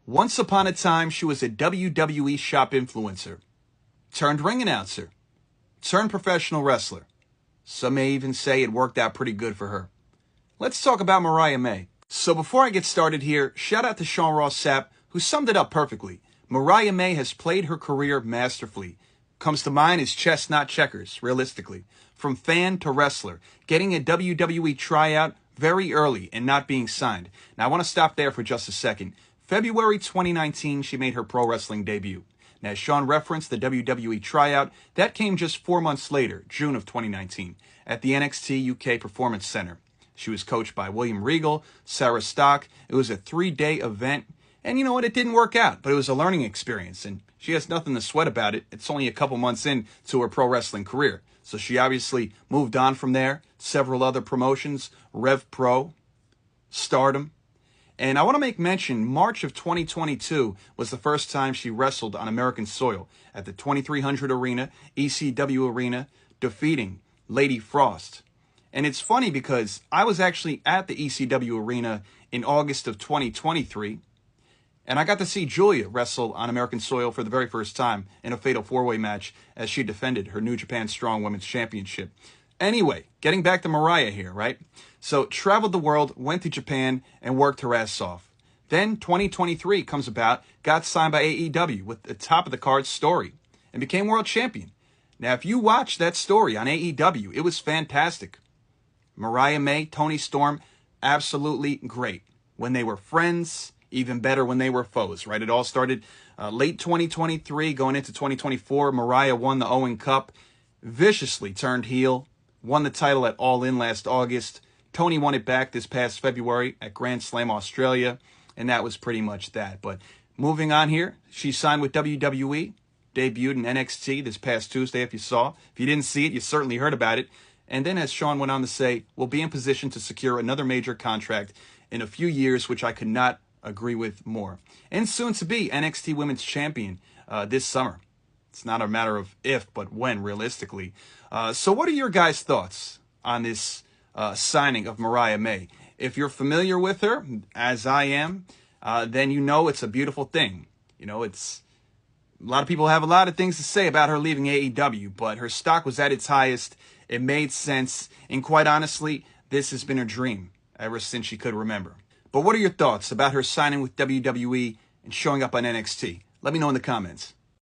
Once upon a time, she was a WWE shop influencer, turned ring announcer, turned professional wrestler. Some may even say it worked out pretty good for her. Let's talk about Mariah May. So before I get started here, shout out to Sean Ross Sapp, who summed it up perfectly. Mariah May has played her career masterfully. Comes to mind is chess, not checkers, realistically. From fan to wrestler, getting a WWE tryout very early and not being signed. Now I want to stop there for just a second. February 2019, she made her pro wrestling debut. Now, as Sean referenced the WWE tryout, that came just 4 months later, June of 2019, at the NXT UK Performance Center. She was coached by William Regal, Sarah Stock. It was a 3-day event. And you know what? It didn't work out, but it was a learning experience. And she has nothing to sweat about it. It's only a couple months into her pro wrestling career. So she obviously moved on from there. Several other promotions, Rev Pro, Stardom. And I want to make mention, March of 2022 was the first time she wrestled on American soil at the 2300 Arena, ECW Arena, defeating Lady Frost. And it's funny because I was actually at the ECW Arena in August of 2023, and I got to see Julia wrestle on American soil for the very first time in a fatal 4-way match as she defended her New Japan Strong Women's Championship. Anyway, getting back to Mariah here, right? So, traveled the world, went to Japan, and worked her ass off. Then, 2023 comes about, got signed by AEW with the top of the card story, and became world champion. Now, if you watch that story on AEW, it was fantastic. Mariah May, Toni Storm, absolutely great. When they were friends, even better when they were foes, right? It all started late 2023, going into 2024. Mariah won the Owen Cup, viciously turned heel, won the title at All In last August. Tony won it back this past February at Grand Slam Australia, and that was pretty much that. But moving on here, she signed with WWE, debuted in NXT this past Tuesday, if you saw. If you didn't see it, you certainly heard about it. And then, as Sean went on to say, will be in position to secure another major contract in a few years, which I could not agree with more. And soon to be NXT Women's Champion this summer. It's not a matter of if, but when, realistically. So what are your guys' thoughts on this signing of Mariah May? If you're familiar with her, as I am, then you know it's a beautiful thing. You know, it's a lot of people have a lot of things to say about her leaving AEW, but her stock was at its highest. It made sense, and quite honestly, this has been her dream ever since she could remember. But what are your thoughts about her signing with WWE and showing up on NXT? Let me know in the comments.